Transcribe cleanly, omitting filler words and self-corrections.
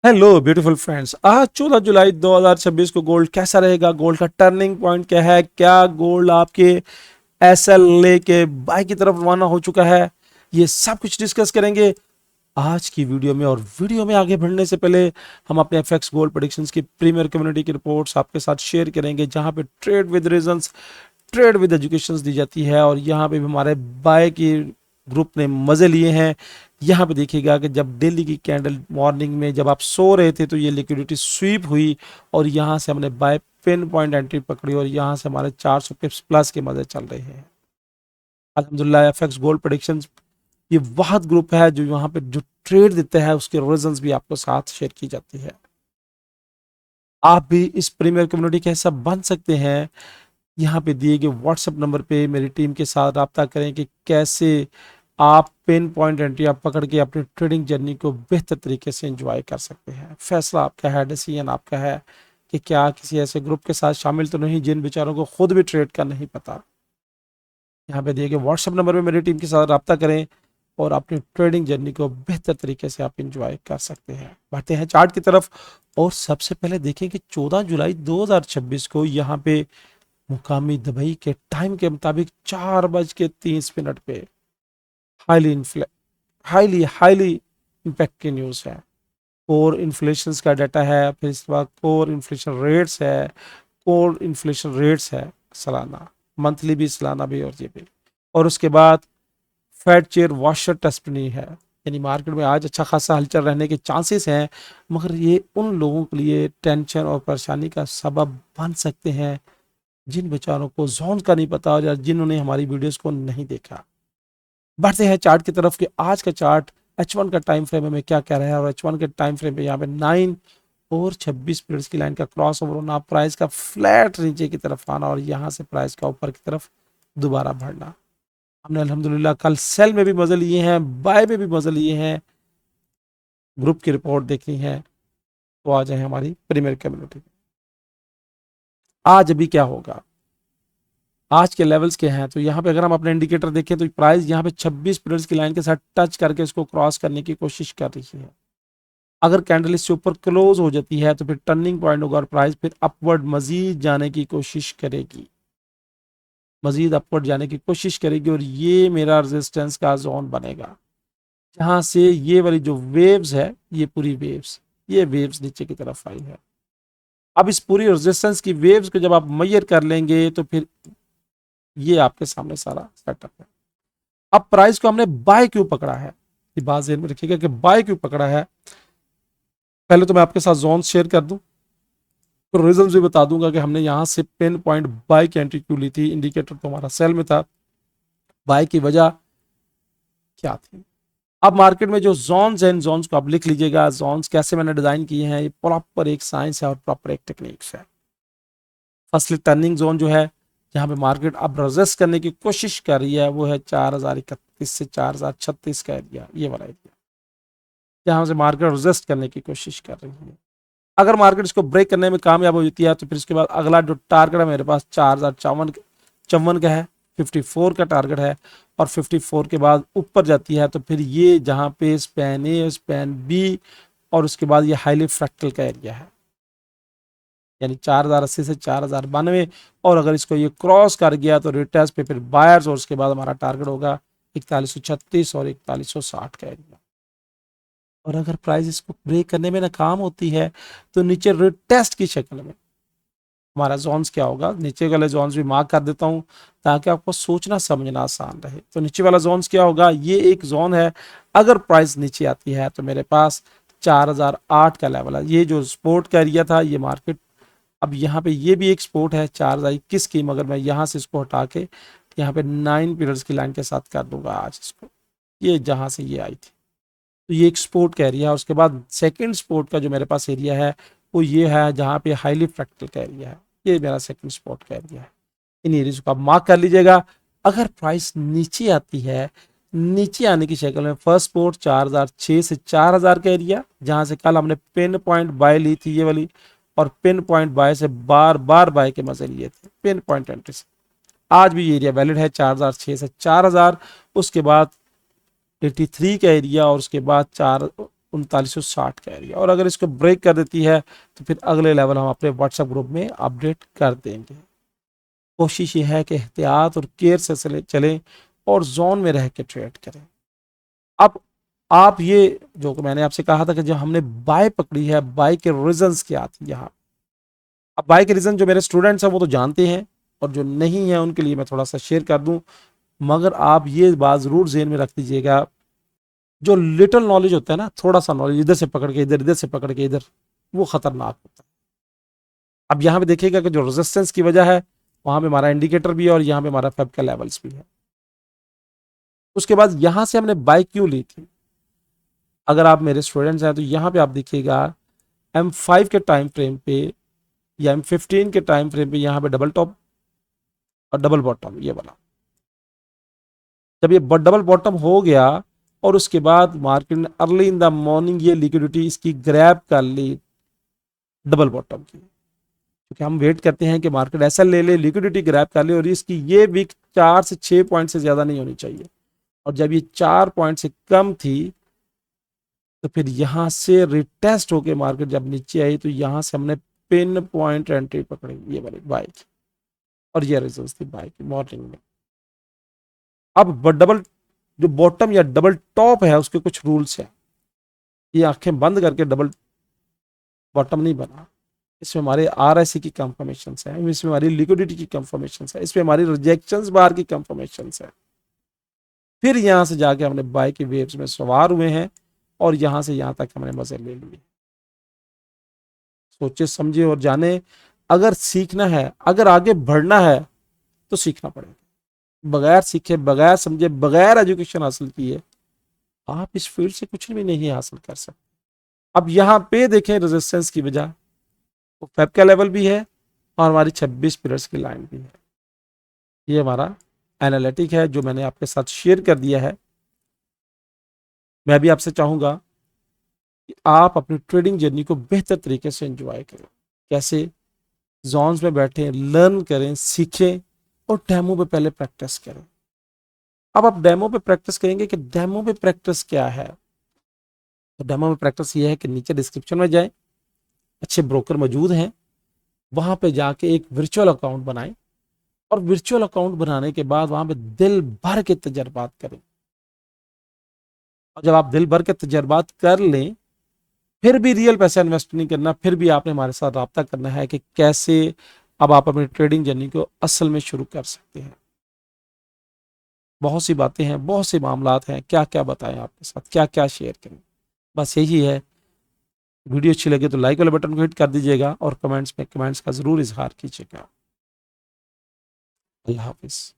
Hello beautiful friends, आज 14 जुलाई 2026 को gold कैसा रहेगा, गोल्ड का टर्निंग पॉइंट क्या है, क्या गोल्ड आपके एसएल लेके बाय की तरफ रवाना हो चुका है, ये सब कुछ डिस्कस करेंगे आज की वीडियो में। और वीडियो में आगे बढ़ने से पहले हम अपने एफएक्स गोल्ड प्रेडिक्शंस की प्रीमियर कम्युनिटी की रिपोर्ट्स आपके साथ शेयर करेंगे, जहां पे trade with reasons, trade with education दी जाती है। और यहाँ पे भी हमारे बाय की ग्रुप ने मजे लिए हैं। यहाँ पे देखिएगा कि जब दिल्ली की कैंडल मॉर्निंग में जब आप सो रहे थे तो ये लिक्विडिटी स्वीप हुई और यहाँ से हमने बाय पिन पॉइंट एंट्री पकड़ी और यहाँ से हमारे 400 पिप्स प्लस के मजे चल रहे हैं। अल्हम्दुलिल्लाह एफएक्स गोल्ड प्रेडिक्शंस ये वह ग्रुप है जो यहाँ पे जो ट्रेड देते हैं उसके रीजंस भी आपको साथ शेयर की जाती है। आप भी इस प्रीमियर कम्युनिटी का हिस्सा बन सकते हैं। यहाँ पे दिए गए व्हाट्सएप नंबर पे मेरी टीम के साथ रब्ता करें कि कैसे आप पिन पॉइंट एंट्री आप पकड़ के अपनी ट्रेडिंग जर्नी को बेहतर तरीके से एंजॉय कर सकते हैं। फैसला आपका है, डिसीजन आपका है कि क्या किसी ऐसे ग्रुप के साथ शामिल तो नहीं जिन बेचारों को खुद भी ट्रेड का नहीं पता। यहाँ पे दिए गए व्हाट्सएप नंबर पे मेरी टीम के साथ रब्ता करें और अपनी ट्रेडिंग जर्नी को बेहतर तरीके से आप इंजॉय कर सकते हैं। बढ़ते हैं चार्ट की तरफ और सबसे पहले देखें कि 14 जुलाई 2026 को यहाँ पे मुकामी दुबई के टाइम के मुताबिक 4:30 पे हाईली हाईली इम्पैक्ट की न्यूज़ है। कोर इन्फ्लेशन का डाटा है, फिर इसके बाद कोर इन्फ्लेशन रेट्स है, कोर इन्फ्लेशन रेट्स है सालाना, मंथली भी, सालाना भी और ये भी। और उसके बाद फेड चेयर वॉशर टेस्टनी है। यानी मार्केट में आज अच्छा खासा हलचल रहने के चांसेस हैं, मगर ये उन लोगों के लिए टेंशन और परेशानी का सबब बन सकते हैं जिन बेचारों को जोन का नहीं पता और जिन्होंने हमारी वीडियोस को नहीं देखा। बढ़ते हैं चार्ट की तरफ कि आज का चार्ट H1 का टाइम फ्रेम में क्या कह रहा है। और H1 के टाइम फ्रेम पे यहाँ पे 9 और 26 पीरियड्स की लाइन का क्रॉस ओवर होना, प्राइस का फ्लैट नीचे की तरफ आना और यहाँ से प्राइस का ऊपर की तरफ दोबारा बढ़ना। हमने अल्हम्दुलिल्लाह कल सेल में भी मजे लिए हैं, बाय में भी मजे लिए हैं। ग्रुप की रिपोर्ट देखनी है तो आ जाए हमारी प्रीमियर कम्युनिटी। आज अभी क्या होगा, आज के लेवल्स के हैं, तो यहाँ पे अगर हम अपने इंडिकेटर देखें तो प्राइस यहाँ पे 26 पीरियड्स की लाइन के साथ टच करके इसको क्रॉस करने की कोशिश कर रही है। अगर कैंडल इससे ऊपर क्लोज हो जाती है तो फिर टर्निंग पॉइंट होगा और प्राइस फिर अपवर्ड मजीद जाने की कोशिश करेगी, मजीद अपवर्ड जाने की कोशिश करेगी और ये मेरा रेजिस्टेंस का जोन बनेगा, जहां से ये वाली जो वेव्स है, ये पूरी वेव्स, ये वेव्स नीचे की तरफ आई है। अब इस पूरी रेजिस्टेंस की वेव्स को जब आप मेजर कर लेंगे तो फिर ये आपके सामने सारा सेटअप है। अब प्राइस को हमने बाय क्यों पकड़ा है, ये बात ध्यान में रखिएगा कि बाय क्यों पकड़ा है। पहले तो मैं आपके साथ जोन शेयर कर दूं, तो रीजन भी बता दूंगा कि हमने यहां से पिन पॉइंट बाय की एंट्री क्यों ली थी। इंडिकेटर तो हमारा सेल में था, बाय की वजह क्या थी। अब मार्केट में जो जोन्स हैं, जोन्स को आप लिख लीजिएगा। जोन्स कैसे मैंने डिजाइन किए हैं, ये प्रॉपर एक साइंस है और प्रॉपर एक टेक्निक्स है। फर्स्टली टर्निंग जोन जो है, जहां पे मार्केट अब रेजिस्ट करने की कोशिश कर रही है, वो है 4031 से 4036 का एरिया, ये वाला एरिया जहां से मार्केट रेजिस्ट करने की कोशिश कर रही है। अगर मार्केट इसको ब्रेक करने में कामयाब हो जाती है तो फिर इसके बाद अगला जो टारगेट है मेरे पास 4054 का है, 54 का टारगेट है। और 54 के बाद ऊपर जाती है तो फिर ये जहां पे स्पैन ए, स्पैन बी और उसके बाद ये हाईली फ्रैक्टल का एरिया है, यानी 4080 से 4092। और अगर इसको ये क्रॉस कर गया तो रिटेस्ट पे फिर बायर्स और उसके बाद हमारा टारगेट होगा 4136 और 4160 का एरिया। और अगर प्राइस इसको ब्रेक करने में नाकाम होती है तो नीचे रिटेस्ट की शक्ल में हमारा जोन्स क्या होगा, नीचे वाले जोन्स भी मार्क कर देता हूं ताकि आपको सोचना समझना आसान रहे। तो नीचे वाला जोन्स क्या होगा, ये एक जोन है। अगर प्राइस नीचे आती है तो मेरे पास 4008 का लेवल है, ये जो सपोर्ट का एरिया था ये मार्केट। अब यहाँ पे ये भी एक सपोर्ट है 4021 की, मगर मैं यहाँ से इसको हटा के यहाँ पे 9 पीरियड्स की लाइन के साथ कर दूंगा आज इसको, ये जहाँ से ये आई थी। तो ये एक सपोर्ट का एरिया है। उसके बाद सेकंड सपोर्ट का जो मेरे पास एरिया है वो ये है जहाँ पे हाईली फ्रैक्टल का एरिया है, ये मेरा सेकंड सपोर्ट का एरिया है। इन एरियाज को आप मार्क कर लीजिएगा। अगर प्राइस नीचे आती है, नीचे आने की शक्ल में फर्स्ट सपोर्ट 4006 से 4000 का एरिया, जहां से कल हमने पिन पॉइंट बाय ली थी ये वाली, और पिन पॉइंट बाय से बार बार बाय के मजे लिए थे पिन पॉइंट एंट्री से। आज भी ये एरिया वैलिड है 4006 से 4000। उसके बाद 83 का एरिया और उसके बाद 3960 का एरिया, और अगर इसको ब्रेक कर देती है तो फिर अगले लेवल हम अपने व्हाट्सएप ग्रुप में अपडेट कर देंगे। कोशिश ये है कि एहतियात और केयर से चलें और जोन में रह के ट्रेड करें। अब आप ये जो मैंने आपसे कहा था कि जब हमने बाय पकड़ी है, बाय के रीजंस क्या थे यहाँ। अब बाय के रीजन जो मेरे स्टूडेंट्स हैं वो तो जानते हैं, और जो नहीं है उनके लिए मैं थोड़ा सा शेयर कर दूं, मगर आप ये बात जरूर ज़हन में रख दीजिएगा, जो लिटिल नॉलेज होता है ना, थोड़ा सा नॉलेज इधर से पकड़ के इधर, इधर से पकड़ के इधर, वो खतरनाक होता है। अब यहाँ पे देखिएगा कि जो रेजिस्टेंस की वजह है वहां पे हमारा इंडिकेटर भी है और यहाँ पे हमारा फेब का लेवल्स भी है। उसके बाद यहां से हमने बाय क्यों ली थी, अगर आप मेरे स्टूडेंट्स हैं तो यहाँ पे आप देखिएगा M5 के टाइम फ्रेम पे या M15 के टाइम फ्रेम पे यहाँ पे डबल टॉप और डबल बॉटम, ये वाला जब ये डबल बॉटम हो गया और उसके बाद मार्केट ने अर्ली इन द मॉर्निंग ये लिक्विडिटी इसकी ग्रैब कर ली डबल बॉटम की, क्योंकि हम वेट करते हैं कि मार्केट ऐसा ले ले, लिक्विडिटी ग्रैब कर ले, और इसकी ये वीक 4 से 6 पॉइंट से ज्यादा नहीं होनी चाहिए, और जब ये 4 पॉइंट से कम थी तो फिर यहां से रिटेस्ट होके मार्केट जब नीचे आई तो यहां से हमने पिन पॉइंट एंट्री पकड़ी, ये वाली बाय की, और ये रिजल्ट थी बाय की मॉर्निंग में। अब डबल जो बॉटम या डबल टॉप है उसके कुछ रूल्स हैं, ये आंखें बंद करके डबल बॉटम नहीं बना, इसमें हमारे RSI की कंफर्मेशन है, इसमें हमारी लिक्विडिटी की कंफर्मेशन है, इसमें हमारी रिजेक्शंस बार की कंफर्मेशन है, फिर यहां से जाके हमने बाय की वेव्स में सवार हुए हैं और यहां से यहां तक हमने मजे ले लिए। सोचे समझे और जाने, अगर सीखना है, अगर आगे बढ़ना है तो सीखना पड़ेगा। बगैर सीखे, बगैर समझे, बगैर एजुकेशन हासिल किए आप इस फील्ड से कुछ भी नहीं हासिल कर सकते। अब यहाँ पे देखें रेजिस्टेंस की वजह, तो फेब का लेवल भी है और हमारी 26 पीरियड्स की लाइन भी है। ये हमारा एनालिटिक है जो मैंने आपके साथ शेयर कर दिया है। मैं भी आपसे चाहूंगा कि आप अपनी ट्रेडिंग जर्नी को बेहतर तरीके से एंजॉय करें, कैसे जोन्स में बैठे लर्न करें, सीखें और डेमो पे पहले प्रैक्टिस करें। अब आप डेमो पे प्रैक्टिस करेंगे कि डेमो पे प्रैक्टिस क्या है, तो डेमो में प्रैक्टिस ये है कि नीचे डिस्क्रिप्शन में जाएं, अच्छे ब्रोकर मौजूद हैं, वहां पे जाके एक वर्चुअल अकाउंट बनाएं और वर्चुअल अकाउंट बनाने के बाद वहां पे दिल भर के तजर्बात करें, और जब आप दिल भर के तजर्बात कर लें फिर भी रियल पैसा इन्वेस्ट नहीं करना, फिर भी आपने हमारे साथ रब्ता करना है कि कैसे अब आप अपनी ट्रेडिंग जर्नी को असल में शुरू कर सकते हैं। बहुत सी बातें हैं, बहुत से मामलात हैं, क्या क्या बताएं आपके साथ, क्या क्या शेयर करें, बस यही है। वीडियो अच्छी लगे तो लाइक वाले बटन को हिट कर दीजिएगा और कमेंट्स में कमेंट्स का जरूर इजहार कीजिएगा। अल्लाह हाफिज।